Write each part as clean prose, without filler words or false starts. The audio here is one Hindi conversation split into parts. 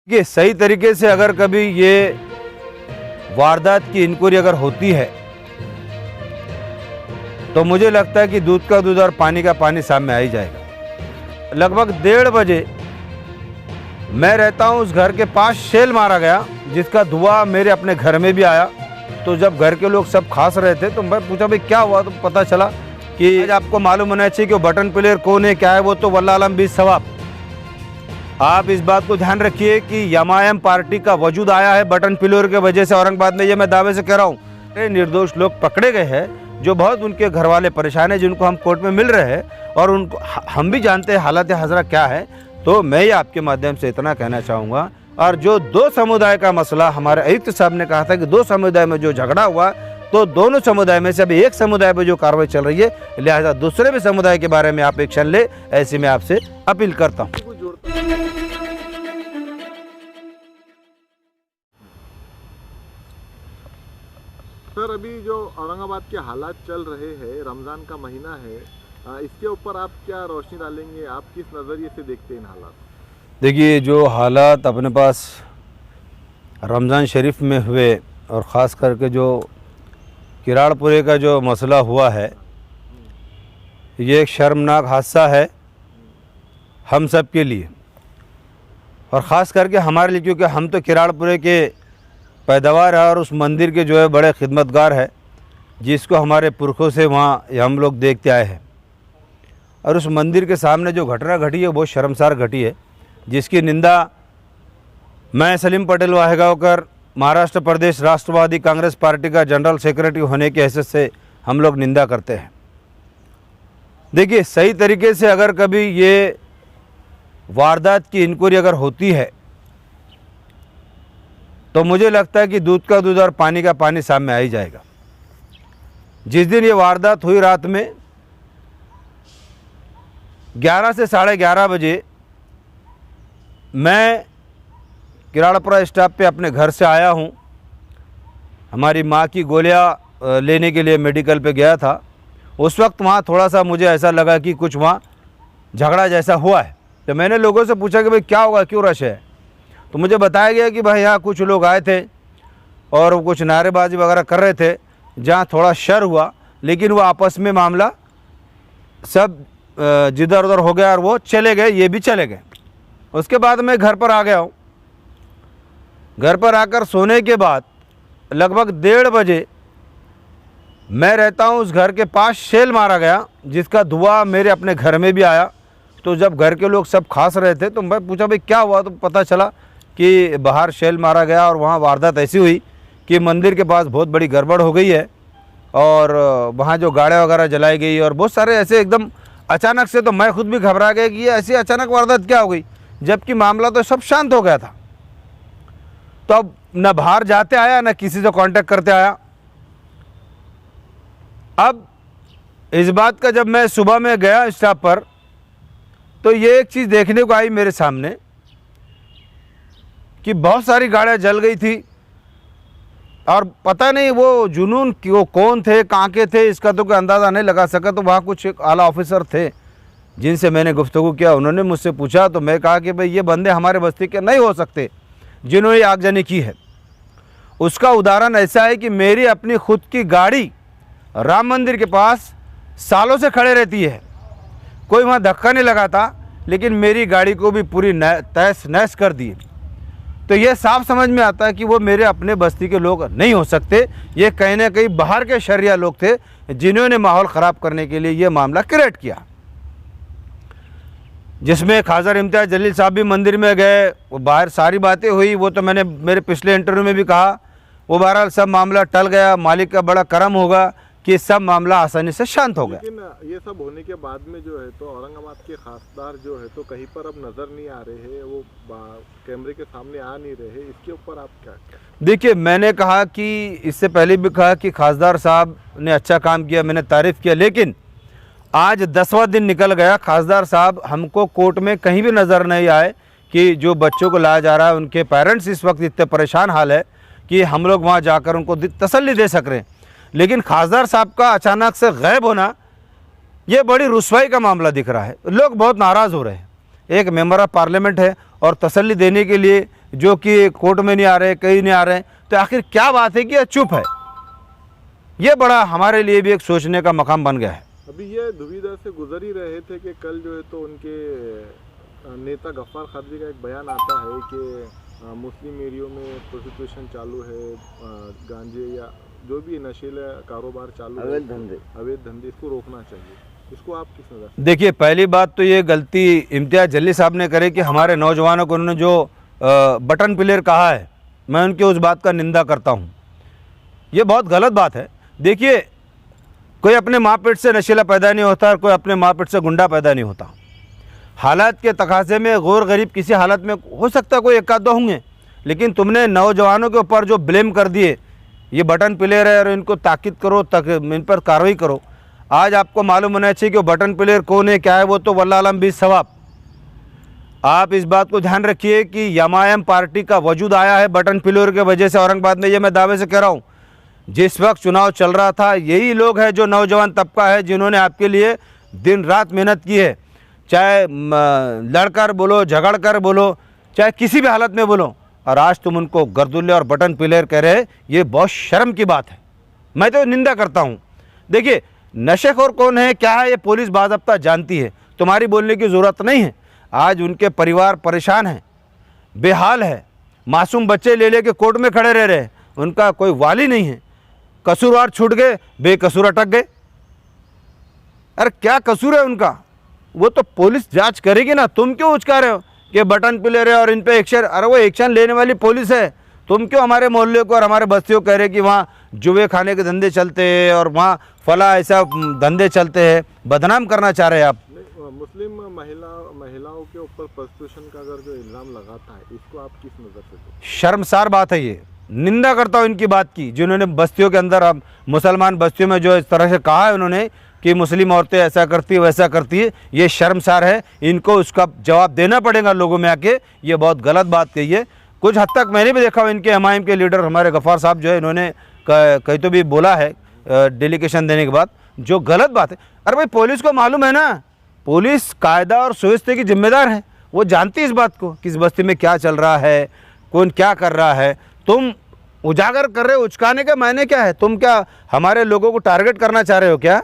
कि सही तरीके से अगर कभी ये वारदात की इंक्वायरी अगर होती है तो मुझे लगता है कि दूध का दूध और पानी का पानी सामने आ ही जाएगा। लगभग 1:30 बजे मैं रहता हूँ उस घर के पास शेल मारा गया जिसका धुआं मेरे अपने घर में भी आया। तो जब घर के लोग सब खास रहे थे तो मैं पूछा भाई क्या हुआ, तो पता चला कि आपको मालूम होना चाहिए कि वो बटन प्लेयर कौन है, क्या है, वो तो वल्लाह आलम भी सवाब। आप इस बात को ध्यान रखिए कि एमआईएम पार्टी का वजूद आया है बटन प्लेयर के वजह से औरंगाबाद में, ये मैं दावे से कह रहा हूँ। निर्दोष लोग पकड़े गए हैं जो बहुत उनके घर वाले परेशान हैं, जिनको हम कोर्ट में मिल रहे हैं और उनको हम भी जानते हैं हालात हाजरा क्या है। तो मैं ये आपके माध्यम से इतना कहना चाहूँगा। और जो दो समुदाय का मसला, हमारे आयुक्त साहब ने कहा था कि दो समुदाय में जो झगड़ा हुआ तो दोनों समुदाय में से अभी एक समुदाय पर जो कार्रवाई चल रही है, लिहाजा दूसरे भी समुदाय के बारे में आप एक्शन ले, ऐसी मैं आपसे अपील करता हूँ। सर, अभी जो औरंगाबाद के हालात चल रहे हैं, रमज़ान का महीना है, इसके ऊपर आप क्या रोशनी डालेंगे? आप किस नज़रिए से देखते हैं इन हालात? देखिए, जो हालात अपने पास रमज़ान शरीफ में हुए और ख़ास करके जो किराड़पुरे का जो मसला हुआ है, ये एक शर्मनाक हादसा है हम सब के लिए और ख़ास करके हमारे लिए, क्योंकि हम तो किराड़पुरे के पैदावार है और उस मंदिर के जो है बड़े खिदमतगार है, जिसको हमारे पुरखों से वहाँ हम लोग देखते आए हैं। और उस मंदिर के सामने जो घटना घटी है बहुत शर्मसार घटी है, जिसकी निंदा मैं सलीम पटेल वाहेगांवकर महाराष्ट्र प्रदेश राष्ट्रवादी कांग्रेस पार्टी का जनरल सेक्रेटरी होने की हैसियत से हम लोग निंदा करते हैं। देखिए, सही तरीके से अगर कभी ये वारदात की इंक्वायरी अगर होती है तो मुझे लगता है कि दूध का दूध और पानी का पानी सामने आ ही जाएगा। जिस दिन ये वारदात हुई रात में 11 से 11:30 बजे मैं किराड़पुरा स्टॉप पे अपने घर से आया हूँ। हमारी माँ की गोलियाँ लेने के लिए मेडिकल पे गया था। उस वक्त वहाँ थोड़ा सा मुझे ऐसा लगा कि कुछ वहाँ झगड़ा जैसा हुआ है। तो मैंने लोगों से पूछा कि भाई क्या होगा, क्यों रश है? तो मुझे बताया गया कि भाई यहाँ कुछ लोग आए थे और कुछ नारेबाजी वगैरह कर रहे थे, जहाँ थोड़ा शर हुआ, लेकिन वो आपस में मामला सब जिधर उधर हो गया और वो चले गए, ये भी चले गए। उसके बाद मैं घर पर आ गया हूँ। घर पर आकर सोने के बाद लगभग 1:30 बजे मैं रहता हूँ उस घर के पास शेल मारा गया जिसका धुआं मेरे अपने घर में भी आया। तो जब घर के लोग सब खास रहे थे तो मैं पूछा भाई क्या हुआ, तो पता चला कि बाहर शेल मारा गया और वहाँ वारदात ऐसी हुई कि मंदिर के पास बहुत बड़ी गड़बड़ हो गई है और वहाँ जो गाड़ियाँ वगैरह जलाई गई और बहुत सारे ऐसे एकदम अचानक से, तो मैं खुद भी घबरा गया कि ये ऐसी अचानक वारदात क्या हो गई, जबकि मामला तो सब शांत हो गया था। तो अब न बाहर जाते आया न किसी से कांटेक्ट करते आया। अब इस बात का जब मैं सुबह में गया स्टॉप पर तो ये एक चीज़ देखने को आई मेरे सामने कि बहुत सारी गाड़ियाँ जल गई थी और पता नहीं वो जुनून वो कौन थे, कहाँ के थे, इसका तो कोई अंदाज़ा नहीं लगा सका। तो वहाँ कुछ एक आला ऑफिसर थे जिनसे मैंने गुफ्तगू किया, उन्होंने मुझसे पूछा तो मैं कहा कि भाई ये बंदे हमारे बस्ती के नहीं हो सकते जिन्होंने ये आगजनी की है। उसका उदाहरण ऐसा है कि मेरी अपनी खुद की गाड़ी राम मंदिर के पास सालों से खड़े रहती है, कोई वहाँ धक्का नहीं लगाता, लेकिन मेरी गाड़ी को भी पूरी तहस नहस कर दिए। तो ये साफ समझ में आता है कि वो मेरे अपने बस्ती के लोग नहीं हो सकते, ये कहीं ना कहीं बाहर के शरिया लोग थे जिन्होंने माहौल ख़राब करने के लिए ये मामला क्रिएट किया। जिसमें ख्वाजा इम्तियाज़ जलील साहब भी मंदिर में गए, वो बाहर सारी बातें हुई, वो तो मैंने मेरे पिछले इंटरव्यू में भी कहा। वो बहरहाल सब मामला टल गया, मालिक का बड़ा करम होगा कि सब मामला आसानी से शांत हो गया। लेकिन ये सब होने के बाद में जो है तो औरंगाबाद के खासदार जो है तो कहीं पर अब नज़र नहीं आ रहे हैं, वो कैमरे के सामने आ नहीं रहे, इसके ऊपर आप क्या? देखिए, मैंने कहा कि इससे पहले भी कहा कि खासदार साहब ने अच्छा काम किया, मैंने तारीफ़ किया, लेकिन आज 10वां दिन निकल गया, खासदार साहब हमको कोर्ट में कहीं भी नज़र नहीं आए कि जो बच्चों को लाया जा रहा है उनके पेरेंट्स इस वक्त इतने परेशान हाल है कि हम लोग वहाँ जाकर उनको तसल्ली दे सक रहे हैं। लेकिन खासदार साहब का अचानक से गायब होना ये बड़ी रुसवाई का मामला दिख रहा है। लोग बहुत नाराज़ हो रहे हैं। एक मेंबर ऑफ पार्लियामेंट है और तसल्ली देने के लिए जो कि कोर्ट में नहीं आ रहे, कहीं नहीं आ रहे, तो आखिर क्या बात है कि ये चुप है? ये बड़ा हमारे लिए भी एक सोचने का मकाम बन गया है। अभी ये दुविधा से गुजर ही रहे थे कि कल जो है तो उनके नेता गफ्फार खारजी का एक बयान आता है कि मुस्लिम एरियो में प्रोस्टिट्यूशन चालू है, गांजे या जो भी नशीला कारोबार चालू है, अवैध धंधे, इसको रोकना चाहिए। इसको आप किस नज़र से? देखिए, पहली बात तो ये गलती इम्तियाज़ जलील साहब ने करे कि हमारे नौजवानों को उन्होंने जो बटन प्लेयर कहा है, मैं उनकी उस बात का निंदा करता हूँ। ये बहुत गलत बात है। देखिए, कोई अपने माँ पेट से नशीला पैदा नहीं होता और कोई अपने माँ पेट से गुंडा पैदा नहीं होता। हालात के तकाज़े में गौर गरीब किसी हालत में हो सकता है कोई एक आध दो होंगे, लेकिन तुमने नौजवानों के ऊपर जो ब्लेम कर दिए, ये बटन प्लेयर है और इनको ताकीद करो, तक इन पर कार्रवाई करो। आज आपको मालूम होना चाहिए कि वो बटन प्लेयर कौन है, क्या है, वो तो वल्लाह आलम बीस सवाब। आप इस बात को ध्यान रखिए कि यमायम पार्टी का वजूद आया है बटन प्लेयर की वजह से औरंगाबाद में। ये मैं दावे से कह रहा हूँ। जिस वक्त चुनाव चल रहा था, यही लोग हैं जो नौजवान तबका है जिन्होंने आपके लिए दिन रात मेहनत की है, चाहे लड़कर बोलो, झगड़ कर बोलो, चाहे किसी भी हालत में बोलो, और आज तुम उनको गर्दुल्ले और बटन प्लेयर कह रहे, ये बहुत शर्म की बात है। मैं तो निंदा करता हूँ। देखिए, नशेखोर कौन है, क्या है, ये पुलिस बाज़ाब्ता जानती है, तुम्हारी बोलने की ज़रूरत नहीं है। आज उनके परिवार परेशान हैं, बेहाल है, मासूम बच्चे ले लेके कोर्ट में खड़े रह रहे, उनका कोई वाली नहीं है, कसूरवार छूट गए, बेकसूर अटक गए। अरे क्या कसूर है उनका? वो तो पुलिस जांच करेगी ना। तुम क्यों उचका रहे हो कि बटन प्लेयर है और इन पे एक्शन? अरे वो एक्शन लेने वाली पुलिस है। तुम क्यों हमारे मोहल्ले को और हमारे बस्तियों को कह रहे कि वहाँ जुए खाने के धंधे चलते हैं और वहाँ फला ऐसा धंधे चलते हैं? बदनाम करना चाह रहे हैं आप। मुस्लिम महिलाओं के ऊपर प्रोस्टिट्यूशन का अगर जो इल्ज़ाम लगाता है, इसको आप किस नज़र से देखते हैं? शर्मसार बात है ये। निंदा करता हूँ इनकी बात की, जिन्होंने बस्तियों के अंदर, अब मुसलमान बस्तियों में जो इस तरह से कहा है उन्होंने कि मुस्लिम औरतें ऐसा करती है वैसा करती है, ये शर्मसार है। इनको उसका जवाब देना पड़ेगा लोगों में आके। ये बहुत गलत बात कही है। कुछ हद तक मैंने भी देखा इनके हमायम के लीडर हमारे गफ्फार साहब जो है, इन्होंने कहीं तो भी बोला है डेलीगेशन देने के बाद, जो गलत बात है। अरे भाई, पुलिस को मालूम है ना, पुलिस कायदा और सुव्यवस्था की जिम्मेदार है। वो जानती है इस बात को, किस बस्ती में क्या चल रहा है, कौन क्या कर रहा है। तुम उजागर कर रहे हो, उचकाने का मायने क्या है? तुम क्या हमारे लोगों को टारगेट करना चाह रहे हो क्या?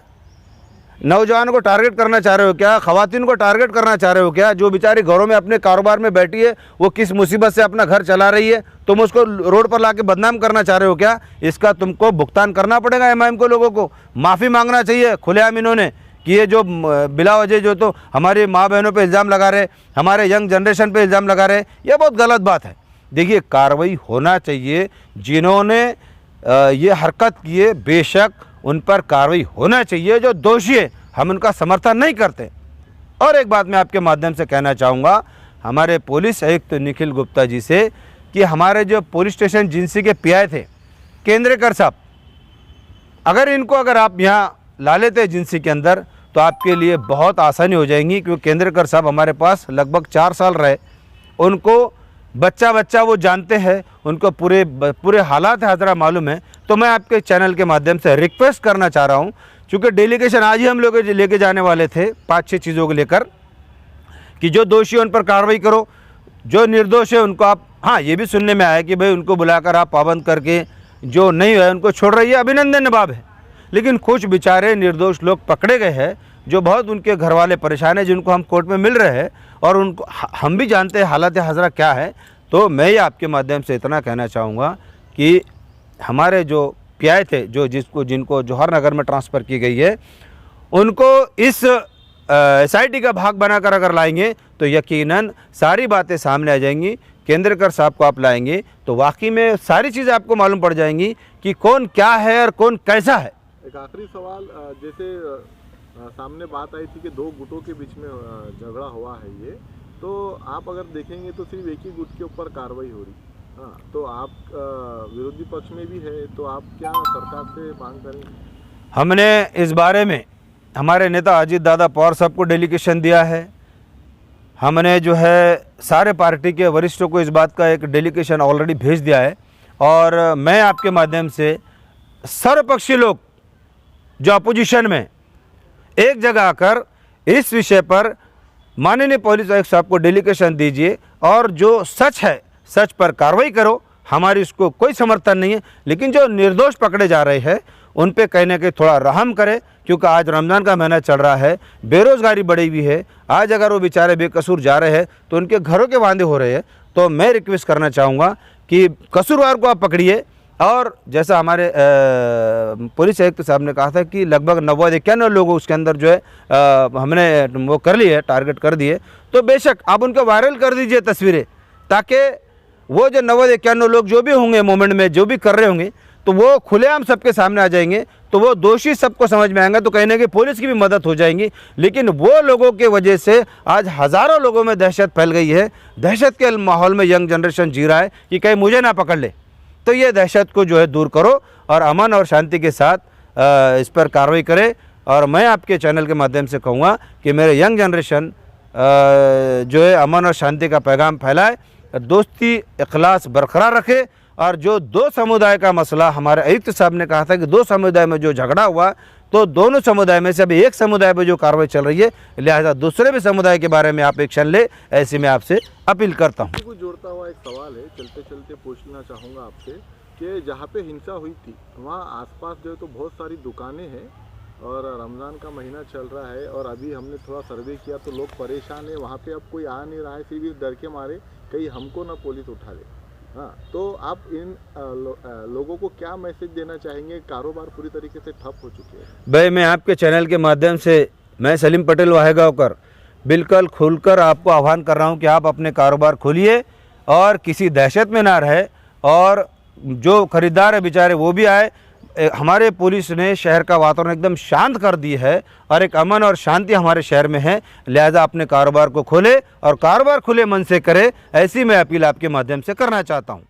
नौजवानों को टारगेट करना चाह रहे हो क्या? ख़वातीन को टारगेट करना चाह रहे हो क्या? जो बेचारी घरों में अपने कारोबार में बैठी है, वो किस मुसीबत से अपना घर चला रही है, तुम उसको रोड पर लाके बदनाम करना चाह रहे हो क्या? इसका तुमको भुगतान करना पड़ेगा। एमआईएम को लोगों को माफ़ी मांगना चाहिए खुलेआम इन्होंने कि ये जो बिला वजह जो तो हमारी माँ बहनों पे इल्ज़ाम लगा रहे, हमारे यंग जनरेशन पे इल्ज़ाम लगा रहे, ये बहुत गलत बात है। देखिए, कार्रवाई होना चाहिए। जिन्होंने ये हरकत की है, बेशक उन पर कार्रवाई होना चाहिए। जो दोषी है, हम उनका समर्थन नहीं करते। और एक बात मैं आपके माध्यम से कहना चाहूँगा हमारे पुलिस आयुक्त निखिल गुप्ता जी से कि हमारे जो पुलिस स्टेशन जिंसी के पीआई थे केंद्रेकर साहब, अगर आप यहाँ ला लेते जिंसी के अंदर, तो आपके लिए बहुत आसानी हो जाएंगी। क्योंकि केंद्रेकर साहब हमारे पास लगभग 4 साल रहे, उनको बच्चा वो जानते हैं, उनको पूरे हालात हज़रा मालूम है। तो मैं आपके चैनल के माध्यम से रिक्वेस्ट करना चाह रहा हूँ, चूँकि डेलीगेशन आज ही हम लोग लेके जाने वाले थे 5-6 चीज़ों को लेकर, कि जो दोषी उन पर कार्रवाई करो, जो निर्दोष है उनको आप, हाँ ये भी सुनने में आया कि भाई उनको बुलाकर आप पाबंद करके जो नहीं है उनको छोड़ रही है, अभिनंदन नवाब है। लेकिन कुछ बेचारे निर्दोष लोग पकड़े गए हैं, जो बहुत उनके घर वाले परेशान हैं, जिनको हम कोर्ट में मिल रहे हैं और उनको हम भी जानते हैं हालात हज़रा क्या है। तो मैं ये आपके माध्यम से इतना कहना चाहूँगा कि हमारे जो पीआई थे, जिनको जौहर नगर में ट्रांसफ़र की गई है, उनको इस एसआईटी का भाग बनाकर अगर लाएंगे तो यकीनन सारी बातें सामने आ जाएंगी। केंद्रेकर साहब को आप लाएंगे तो वाकई में सारी चीज़ें आपको मालूम पड़ जाएंगी कि कौन क्या है और कौन कैसा है। एक आखिरी सवाल, जैसे सामने बात आई थी कि 2 गुटों के बीच में झगड़ा हुआ है ये, तो आप अगर देखेंगे तो सिर्फ एक ही गुट के ऊपर कार्रवाई हो रही। हाँ, तो आप विरोधी पक्ष में भी है, तो आप क्या सरकार से मांग करेंगे? हमने इस बारे में हमारे नेता अजीत दादा पवार साहब को डेलीगेशन दिया है। हमने जो है सारे पार्टी के वरिष्ठों को इस बात का एक डेलीगेशन ऑलरेडी भेज दिया है। और मैं आपके माध्यम से सर्वपक्षीय लोग जो अपोजिशन में एक जगह आकर इस विषय पर माननीय पुलिस आयुक्त साहब को डेलीगेशन दीजिए और जो सच है सच पर कार्रवाई करो, हमारी इसको कोई समर्थन नहीं है। लेकिन जो निर्दोष पकड़े जा रहे हैं उन पे कहीं ना कहीं थोड़ा रहम करें, क्योंकि आज रमज़ान का महीना चल रहा है, बेरोज़गारी बढ़ी हुई है। आज अगर वो बेचारे बेकसूर जा रहे हैं तो उनके घरों के वांदे हो रहे हैं। तो मैं रिक्वेस्ट करना चाहूँगा कि कसूरवार को आप पकड़िए। और जैसा हमारे पुलिस आयुक्त साहब ने कहा था कि लगभग 91 लोग उसके अंदर जो है हमने वो कर लिए, टारगेट कर दिए। तो बेशक आप उनको वायरल कर दीजिए तस्वीरें, ताकि वो जो 91 लोग जो भी होंगे मोमेंट में, जो भी कर रहे होंगे, तो वो खुलेआम सबके सामने आ जाएंगे। तो वो दोषी सबको समझ में आएंगे, तो कहीं ना कहीं पुलिस की भी मदद हो जाएगी। लेकिन वो लोगों के वजह से आज हज़ारों लोगों में दहशत फैल गई है। दहशत के माहौल में यंग जनरेशन जी रहा है कि कहीं मुझे ना पकड़ ले। तो ये दहशत को जो है दूर करो और अमन और शांति के साथ इस पर कार्रवाई करें। और मैं आपके चैनल के माध्यम से कहूँगा कि मेरे यंग जनरेशन जो है अमन और शांति का पैगाम फैलाए, दोस्ती इखलास बरकरार रखे। और जो दो समुदाय का मसला, हमारे आयुक्त साहब ने कहा था कि दो समुदाय में जो झगड़ा हुआ, तो दोनों समुदाय में से अभी एक समुदाय में जो कार्रवाई चल रही है, लिहाजा दूसरे भी समुदाय के बारे में आप एक्शन ले, ऐसे में आपसे अपील करता हूँ। कुछ जोड़ता हुआ एक सवाल है, चलते चलते पूछना चाहूँगा आपसे कि जहाँ पे हिंसा हुई थी वहाँ आसपास जो है तो बहुत सारी दुकानें हैं और रमज़ान का महीना चल रहा है, और अभी हमने थोड़ा सर्वे किया तो लोग परेशान है। वहाँ पे अब कोई आ नहीं रहा है, फिर भी डर के मारे कहीं हमको ना पुलिस उठा ले। हाँ, तो आप इन लोगों को क्या मैसेज देना चाहेंगे? कारोबार पूरी तरीके से ठप हो चुके हैं। भाई मैं आपके चैनल के माध्यम से, मैं सलीम पटेल वाहेगांवकर, बिल्कुल खुलकर आपको आह्वान कर रहा हूं कि आप अपने कारोबार खोलिए और किसी दहशत में ना रहे। और जो खरीदार है बेचारे वो भी आए। हमारे पुलिस ने शहर का वातावरण एकदम शांत कर दी है और एक अमन और शांति हमारे शहर में है। लिहाजा अपने कारोबार को खोले और कारोबार खुले मन से करे, ऐसी मैं अपील आपके माध्यम से करना चाहता हूँ।